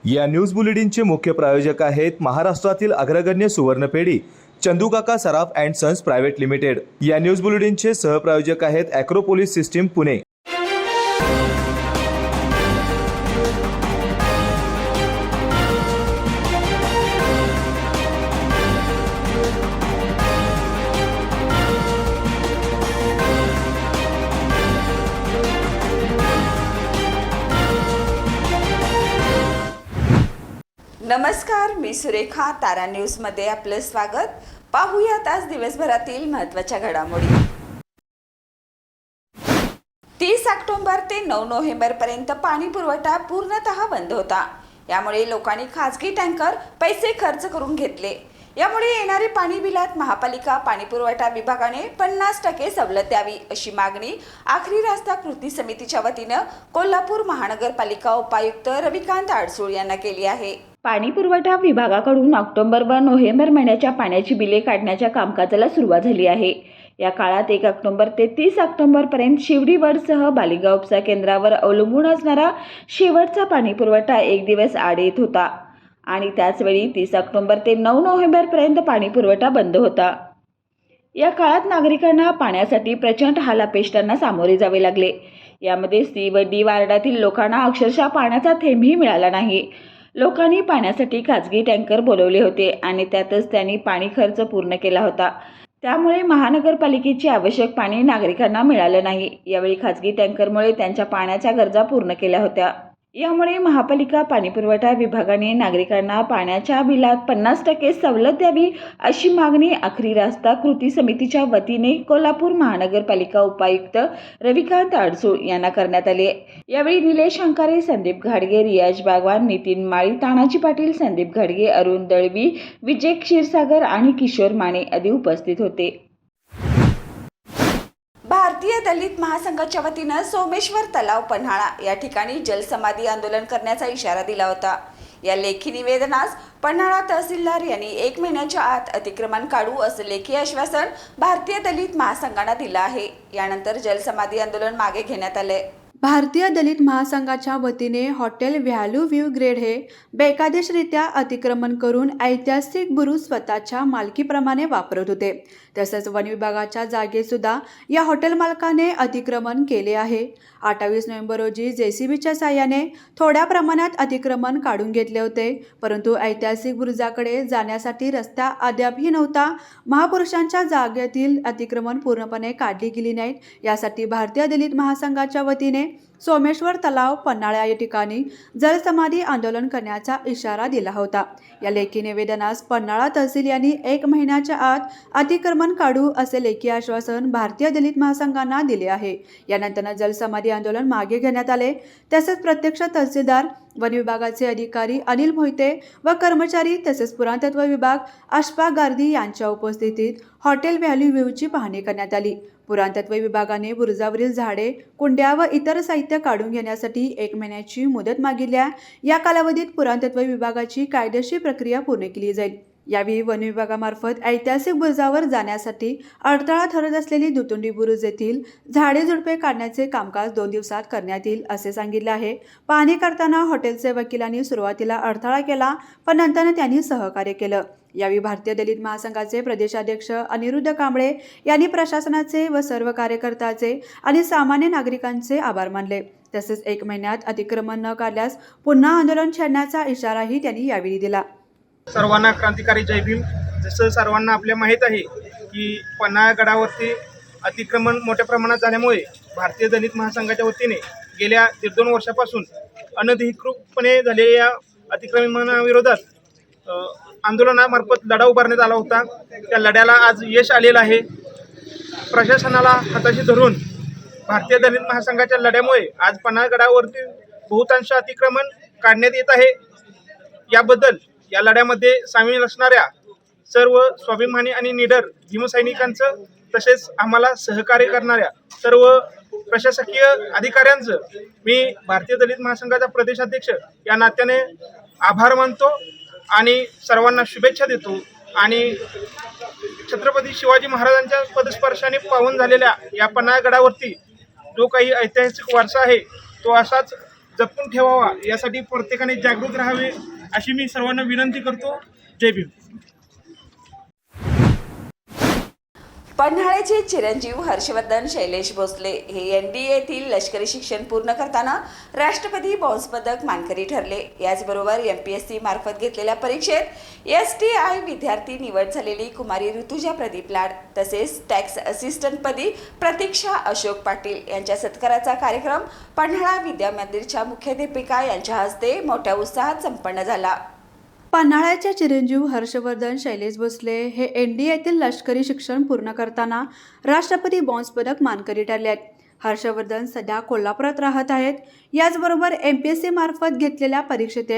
या न्यूज बुलेटिनचे मुख्य प्रायोजक आहेत महाराष्ट्रातील अग्रगण्य सुवर्णपेढी चंदूकाका सराफ अँड सन्स प्रायव्हेट लिमिटेड। या न्यूज बुलेटिनचे सहप्रायोजक आहेत ॲक्रोपोलिस सिस्टीम पुणे। नमस्कार, मी सुरेखा। तारा न्यूज मध्ये आपलं स्वागत। पाहूयात आज दिवसभरातील महत्त्वाच्या घडामोडी। 30 ऑक्टोबर ते 9 नोव्हेंबर पर्यंत पाणी पुरवठा पूर्णतः बंद होता। यामुळे लोकांनी खासगी टँकर पैसे खर्च करून घेतले। यामुळे येणारे पाणी बिलात महापालिका पाणी पुरवठा विभागाने 50% सवलत द्यावी अशी मागणी आखरी रस्ता कृती समितीच्या वतीने कोल्हापूर महानगरपालिका उपायुक्त रविकांत अडसूळ यांना केली आहे। पाणी पुरवठा विभागाकडून ऑक्टोबर व नोव्हेंबर महिन्याच्या पाण्याची बिले काढण्याच्या कामकाजाला सुरुवात झाली आहे। या काळात 1 ऑक्टोबर ते 30 ऑक्टोबर पर्यंत शिवडीवडसह बालिगाव उपसा केंद्रावर अवलंबून असणारा शेवटचा पाणी पुरवठा एक दिवस आड येत होता आणि त्याचवेळी 30 ऑक्टोबर ते 9 नोव्हेंबर पर्यंत पाणी पुरवठा बंद होता। या काळात नागरिकांना पाण्यासाठी प्रचंड हालापेष्टांना सामोरे जावे लागले। यामध्ये सी व डी वार्डातील लोकांना अक्षरशः पाण्याचा थेंबही मिळाला नाही। लोकांनी पाण्यासाठी खासगी टँकर बोलवले होते आणि त्यातच त्यांनी पाणी खर्च पूर्ण केला होता। त्यामुळे महानगरपालिकेचे आवश्यक पाणी नागरिकांना मिळाले नाही। यावेळी खासगी टँकरमुळे त्यांच्या पाण्याच्या गरजा पूर्ण केल्या होत्या। यामुळे महापालिका पाणीपुरवठा विभागाने नागरिकांना पाण्याच्या बिलात 50% सवलत द्यावी अशी मागणी आखरी रस्ता कृती समितीच्या वतीने कोल्हापूर महानगरपालिका उपायुक्त रविकांत अडसूळ यांना करण्यात आले। यावेळी निलेश अंकारे, संदीप घाडगे, रियाज बागवान, नितीन माळी, तानाजी पाटील, संदीप घाडगे, अरुण दळवी, विजय क्षीरसागर आणि किशोर माने आदी उपस्थित होते। भारतीय दलित महासंघाच्या वतीने सोमेश्वर तलाव पन्हाळा या ठिकाणी जलसमाधी आंदोलन करण्याचा इशारा दिला होता। या लेखी निवेदनास पन्हाळा तहसीलदार यांनी 1 महिन्याच्या आत अतिक्रमण काढू असे लेखी आश्वासन भारतीय दलित महासंघाने दिले आहे। यानंतर जलसमाधी आंदोलन मागे घेण्यात आले। भारतीय दलित महासंघाच्या वतीने हॉटेल व्हॅल्यू व्ह्यू ग्रेड हे बेकायदेशीररित्या अतिक्रमण करून ऐतिहासिक बुरुज स्वतःच्या मालकीप्रमाणे वापरत होते। तसेच वन विभागाच्या जागेत सुद्धा या हॉटेल मालकाने अतिक्रमण केले आहे। 28 नोव्हेंबर रोजी जेसीबीच्या साहाय्याने थोड्या प्रमाणात अतिक्रमण काढून घेतले होते, परंतु ऐतिहासिक बुरुजाकडे जाण्यासाठी रस्ता अद्यापही नव्हता। महापुरुषांच्या जागेतील अतिक्रमण पूर्णपणे काढली गेली नाहीत। यासाठी भारतीय दलित महासंघाच्या वतीने सोमेश्वर तलाव पन्हाळा या ठिकाणी जलसमाधी आंदोलन करण्याचा इशारा दिला होता। या लेखी निवेदनास पन्हाळा तहसील यांनी 1 महिन्याच्या आत अतिक्रमण काढू असे लेखी आश्वासन भारतीय दलित महासंघांना दिले आहे। यानंतर जलसमाधी आंदोलन मागे घेण्यात आले। तसेच प्रत्यक्ष तहसीलदार, वन विभागाचे अधिकारी अनिल मोहिते व कर्मचारी तसेच पुरातत्व विभाग अशफाक गार्दी यांच्या उपस्थितीत हॉटेल व्हॅल्यू व्ह्यूची पाहणी करण्यात आली। पुरातत्व विभागाने बुरुजावरील झाडे, कुंड्या व इतर साहित्य काढून घेण्यासाठी 1 महिन्याची मुदत मागितल्या। या कालावधीत पुरातत्व विभागाची कायदेशीर प्रक्रिया पूर्ण केली जाईल। यावेळी वन विभागामार्फत ऐतिहासिक बुरुजावर जाण्यासाठी अडथळा ठरत असलेली दुतुंडी बुरुज येथील झाडे झुडपे काढण्याचे कामकाज 2 दिवसात करण्यात येईल असे सांगितले आहे। पाहणी करताना हॉटेलचे वकिलांनी सुरुवातीला अडथळा केला, पण नंतर त्यांनी सहकार्य केलं। यावेळी भारतीय दलित महासंघाचे प्रदेशाध्यक्ष अनिरुद्ध कांबळे यांनी प्रशासनाचे व सर्व कार्यकर्त्यांचे आणि सामान्य नागरिकांचे आभार मानले। तसेच 1 महिन्यात अतिक्रमण न काढल्यास पुन्हा आंदोलन छेडण्याचा इशाराही त्यांनी यावेळी दिला। सर्वांना क्रांतिकारी जय भीम। जसं सर्वांना आपल्या माहीत आहे की पन्हाळा गडावरती अतिक्रमण मोठ्या प्रमाणात झाल्यामुळे भारतीय दलित महासंघाच्या वतीने गेल्या 1.5-2 वर्षापासून अनधिकृतपणे झालेल्या अतिक्रमणाविरोधात आंदोलनामार्फत लढा उभारण्यात आला होता। त्या लढ्याला आज यश आलेलं आहे। प्रशासनाला हाताशी धरून भारतीय दलित महासंघाच्या लढ्यामुळे आज पन्हाळा गडावरती बहुतांश अतिक्रमण काढण्यात येत आहे। याबद्दल या लढ्यामध्ये सामील असणाऱ्या सर्व स्वाभिमानी आणि निडर भीमसैनिकांचं तसेच आम्हाला सहकार्य करणाऱ्या सर्व प्रशासकीय अधिकाऱ्यांचं मी भारतीय दलित महासंघाचा प्रदेशाध्यक्ष या नात्याने आभार मानतो आणि सर्वांना शुभेच्छा देतो। आणि छत्रपती शिवाजी महाराजांच्या पदस्पर्शाने पावन झालेल्या या पन्हाळा गडावरती जो काही ऐतिहासिक वारसा आहे तो असाच जपून ठेवावा, यासाठी प्रत्येकाने जागृत राहावे अशी मी सर्वांना विनंती करतो. जय भीम. पन्हाळ्याचे चिरंजीव हर्षवर्धन शैलेश भोसले हे NDA येथील लष्करी शिक्षण पूर्ण करताना राष्ट्रपती बॉन्स पदक मानकरी ठरले. याचबरोबर MPSC मार्फत घेतलेल्या परीक्षेत STI विद्यार्थी निवड झालेली कुमारी ऋतुजा प्रदीप लाड तसेच टॅक्स असिस्टंटपदी प्रतीक्षा अशोक पाटील यांच्या सत्काराचा कार्यक्रम पन्हाळा विद्या मंदिरच्या मुख्याध्यापिका यांच्या हस्ते मोठ्या उत्साहात संपन्न झाला. पन्हाळ्याचे चिरंजीव हर्षवर्धन शैलेश भोसले हे NDA येथील लष्करी शिक्षण पूर्ण करताना राष्ट्रपती बॉन्स पदक मानकरी ठरले आहेत. हर्षवर्धन सध्या कोल्हापुरात राहत आहेत. याचबरोबर MPSC मार्फत घेतलेल्या परीक्षेत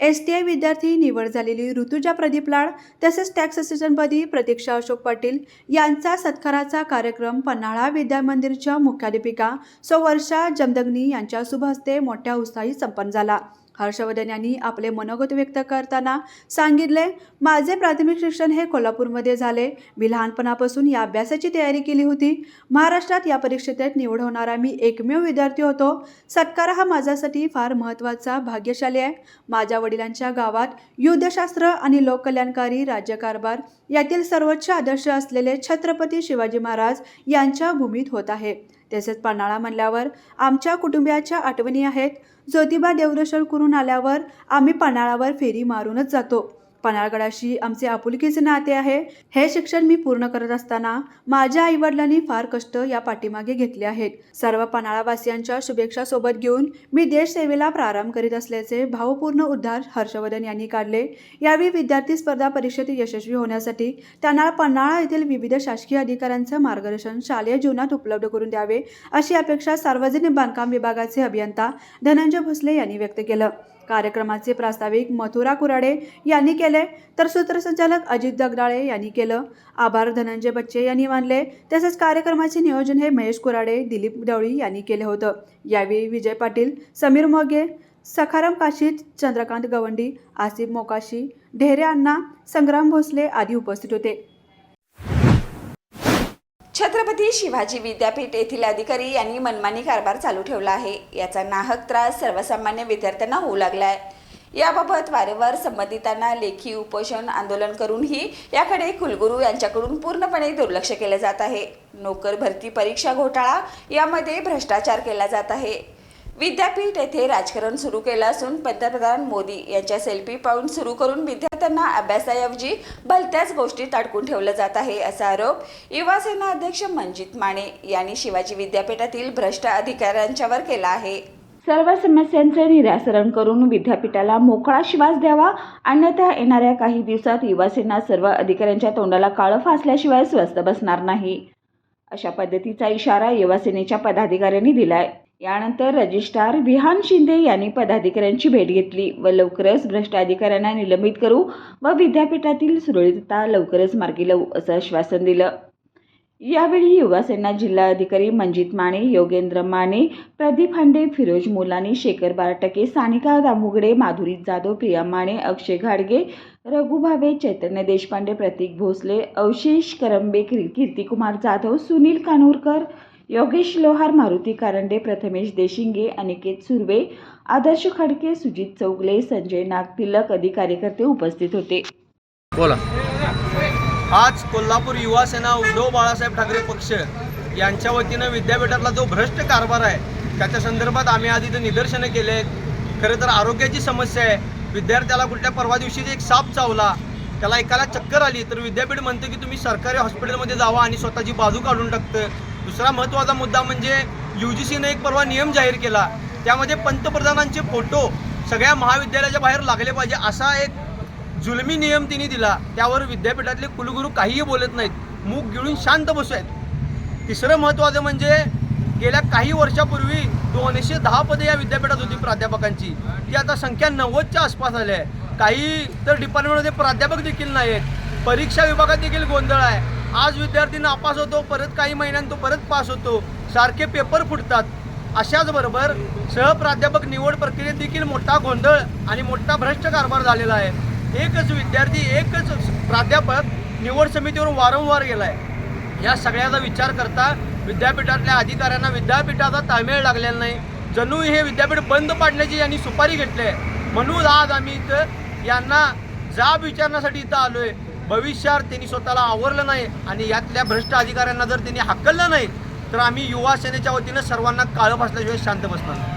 STI विद्यार्थी निवड झालेली ऋतुजा प्रदीप लाड तसेच टॅक्स असिस्टंटपदी प्रतीक्षा अशोक पाटील यांचा सत्काराचा कार्यक्रम पन्हाळा विद्या मंदिरच्या मुख्याध्यापिका सौ वर्षा जमदग्नी यांच्या शुभ हस्ते मोठ्या उत्साहात संपन्न झाला. हर्षवर्धन यांनी आपले मनोगत व्यक्त करताना सांगितले, माझे प्राथमिक शिक्षण हे कोल्हापूरमध्ये झाले. मी लहानपणापासून या अभ्यासाची तयारी केली होती. महाराष्ट्रात या परीक्षेत निवड होणारा मी एकमेव विद्यार्थी होतो. सत्कार हा माझ्यासाठी फार महत्त्वाचा भाग्यशाली आहे. माझ्या वडिलांच्या गावात युद्धशास्त्र आणि लोककल्याणकारी राज्यकारभार यातील सर्वोच्च आदर्श असलेले छत्रपती शिवाजी महाराज यांच्या भूमीत होत आहे. तसेच पन्हाळा म्हणल्यावर आमच्या कुटुंबियाच्या आठवणी आहेत. ज्योतिबा देवदर्शन करून आल्यावर आम्ही पन्हाळावर फेरी मारूनच जातो. पन्हाळगडाशी आमचे आपुलकीचे नाते आहे. हे शिक्षण मी पूर्ण करत असताना माझ्या आईवडिलांनी फार कष्ट या पाठीमागे घेतले आहेत. सर्व पन्हाळावासियांच्या शुभेच्छा सोबत घेऊन मी देश सेवेला प्रारंभ करीत असल्याचे भावपूर्ण उद्गार हर्षवर्धन यांनी काढले. यावेळी विद्यार्थी स्पर्धा परीक्षेत यशस्वी होण्यासाठी त्यांना पन्हाळा येथील विविध शासकीय अधिकाऱ्यांचे मार्गदर्शन शालेय जीवनात उपलब्ध करून द्यावे अशी अपेक्षा सार्वजनिक बांधकाम विभागाचे अभियंता धनंजय भोसले यांनी व्यक्त केलं. कार्यक्रमाचे प्रास्ताविक मथुरा कुराडे यांनी केले तर सूत्रसंचालक अजित दगडाळे यांनी केलं. आभार धनंजय बच्चे यांनी मानले. तसेच कार्यक्रमाचे नियोजन हे महेश कुराडे, दिलीप दवळी यांनी केले होतं. यावेळी विजय पाटील, समीर मोगे, सखाराम काशीद, चंद्रकांत गवंडी, आसिफ मोकाशी, ढेरे अण्णा, संग्राम भोसले आदी उपस्थित होते. छत्रपती शिवाजी विद्यापीठ येथील अधिकारी यांनी मनमानी कारभार चालू ठेवला आहे. याचा नाहक त्रास सर्वसामान्य विद्यार्थ्यांना होऊ लागला आहे. याबाबत वारंवार संबंधितांना लेखी उपोषण आंदोलन करूनही याकडे कुलगुरू यांच्याकडून पूर्णपणे दुर्लक्ष केले जात आहे. नोकर भरती परीक्षा घोटाळा यामध्ये भ्रष्टाचार केला जात आहे. विद्यापीठ येथे राजकारण सुरू केलं असून पंतप्रधान मोदी यांच्या सेल्फी पाहून सुरू करून विद्यार्थ्यांना अभ्यासाऐवजी भलत्याच गोष्टीत अडकून ठेवलं जात आहे असा आरोप युवा सेना अध्यक्ष मंजित माने यांनी शिवाजी विद्यापीठातील भ्रष्ट अधिकाऱ्यांच्यावर केला आहे. सर्व समस्यांचे निराकरण करून विद्यापीठाला मोकळा श्वास द्यावा, अन्यथा येणाऱ्या काही दिवसात युवा सेना सर्व अधिकाऱ्यांच्या तोंडाला काळं फासल्याशिवाय स्वस्थ बसणार नाही, अशा पद्धतीचा इशारा युवा सेनेच्या पदाधिकाऱ्यांनी दिलाय. यानंतर रजिस्ट्रार विहान शिंदे यांनी पदाधिकाऱ्यांची भेट घेतली व लवकरच भ्रष्ट अधिकाऱ्यांना निलंबित करू व विद्यापीठातील सुरळीतता लवकरच मार्गी लावू असं आश्वासन दिलं. यावेळी युवा सेना जिल्हा अधिकारी मंजित माने, योगेंद्र माने, प्रदीप हांडे, फिरोज मुलानी, शेखर बारटके, सानिका दामुगडे, माधुरी जाधव, प्रिया माने, अक्षय घाडगे, रघु भावे, चैतन्य देशपांडे, प्रतीक भोसले, अवशेष करंबे, कीर्तिकुमार जाधव, सुनील कानूरकर, योगेश लोहार, मारुती कारंडे, प्रथमेश देशिंगे, अनिकेत सुर्वे, आदर्श खडके, सुजित चौगले, संजय नागतिलक आदी कार्यकर्ते उपस्थित होते. बोला. आज कोल्हापूर युवा सेना उद्धव बाळासाहेब ठाकरे पक्ष यांच्या वतीनं विद्यापीठातला जो भ्रष्ट कारभार आहे त्याच्या संदर्भात आम्ही आधी इथं निदर्शनं केले आहेत. खरं तर आरोग्याची समस्या आहे. विद्यार्थ्याला कुठल्या परवा दिवशी एक साप चावला, त्याला एकाला चक्कर आली तर विद्यापीठ म्हणतं की तुम्ही सरकारी हॉस्पिटलमध्ये जावा आणि स्वतःची बाजू काढून टाकतं. दुसरा महत्त्वाचा मुद्दा म्हणजे UGCने एक परवा नियम जाहीर केला, त्यामध्ये पंतप्रधानांचे फोटो सगळ्या महाविद्यालयाच्या बाहेर लागले पाहिजे असा एक जुलमी नियम तिने दिला. त्यावर विद्यापीठातले कुलगुरू काहीही बोलत नाहीत, मूग गिळून शांत बसू आहेत. तिसरं महत्त्वाचं म्हणजे गेल्या काही वर्षापूर्वी 210 पदे या विद्यापीठात होती प्राध्यापकांची, ती आता संख्या 90च्या आसपास आली आहे. काही तर डिपार्टमेंटमध्ये प्राध्यापक देखील नाही आहेत. परीक्षा विभागात देखील गोंधळ आहे. आज विद्यार्थी नापास होतो, परत काही महिन्यांत तो परत पास होतो, सारखे पेपर फुटतात. अशाच बरोबर सहप्राध्यापक निवड प्रक्रियेत देखील मोठा गोंधळ आणि मोठा भ्रष्ट कारभार झालेला आहे. एकच विद्यार्थी, एकच प्राध्यापक निवड समितीवर वारंवार गेला आहे. या सगळ्याचा विचार करता विद्यापीठातल्या अधिकाऱ्यांना विद्यापीठाचा ताळमेळ लागलेला नाही. जणू हे विद्यापीठ बंद पाडण्याची यांनी सुपारी घेतली आहे. म्हणून आज आम्ही इथं यांना जाब विचारण्यासाठी इथं आलोय. भविष्यात त्यांनी स्वतःला आवरलं नाही आणि यातल्या भ्रष्ट अधिकाऱ्यांना जर त्यांनी हाकललं नाही तर आम्ही युवा सेनेच्या वतीनं सर्वांना काळं बसल्याशिवाय शांत बसणार नाही.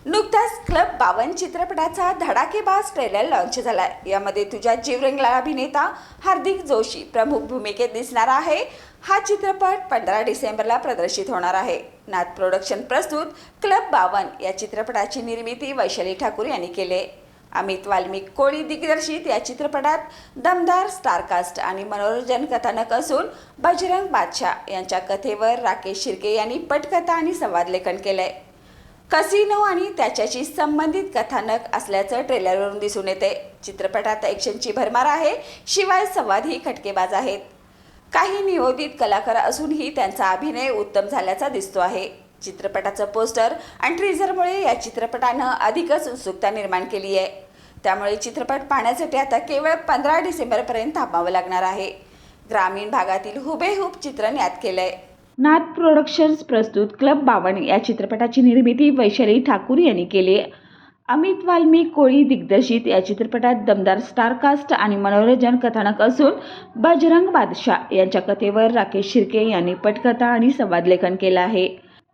नुकताच क्लब 52 चित्रपटाचा धडाकेबाज ट्रेलर लॉन्च झालाय. यामध्ये तुझ्या जीव रंगला अभिनेता हार्दिक जोशी प्रमुख भूमिकेत दिसणार आहे. हा चित्रपट 15 डिसेंबरला प्रदर्शित होणार आहे. नाथ प्रोडक्शन प्रस्तुत क्लब 52 या चित्रपटाची निर्मिती वैशाली ठाकूर यांनी केली आहे. अमित वाल्मिक कोळी दिग्दर्शित या चित्रपटात दमदार स्टारकास्ट आणि मनोरंजन कथानक असून बजरंग बादशाह यांच्या कथेवर राकेश शिर्के यांनी पटकथा आणि संवाद लेखन केलंय. कसिनो आणि त्याच्याशी संबंधित कथानक असल्याचं ट्रेलरवरून दिसून येते. चित्रपटात ॲक्शनची भरमार आहे, शिवाय संवादही खटकेबाज आहेत. काही नियोजित कलाकार असूनही त्यांचा अभिनय उत्तम झाल्याचा दिसतो आहे. चित्रपटाचं पोस्टर आणि ट्रीझरमुळे या चित्रपटानं अधिकच उत्सुकता निर्माण केली आहे. त्यामुळे चित्रपट पाहण्यासाठी आता केवळ 15 डिसेंबरपर्यंत थांबावं लागणार आहे. ग्रामीण भागातील हुबेहूब चित्रण यात केलंय. नाथ प्रोडक्शन्स प्रस्तुत क्लब 52 या चित्रपटाची निर्मिती वैशाली ठाकूर यांनी केली आहे. अमित वाल्मिक कोळी दिग्दर्शित या चित्रपटात दमदार स्टारकास्ट आणि मनोरंजन कथानक असून बजरंग बादशाह यांच्या कथेवर राकेश शिर्के यांनी पटकथा आणि संवाद लेखन केलं आहे.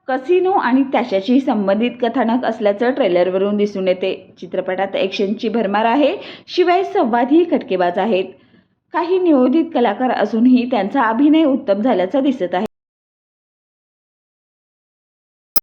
कसिनो आणि त्याच्याशी संबंधित कथानक असल्याचं ट्रेलरवरून दिसून येते. चित्रपटात ॲक्शनची भरमार आहे, शिवाय संवादही खटकेबाज आहेत. काही नियोजित कलाकार असूनही त्यांचा अभिनय उत्तम झाल्याचं दिसत आहे.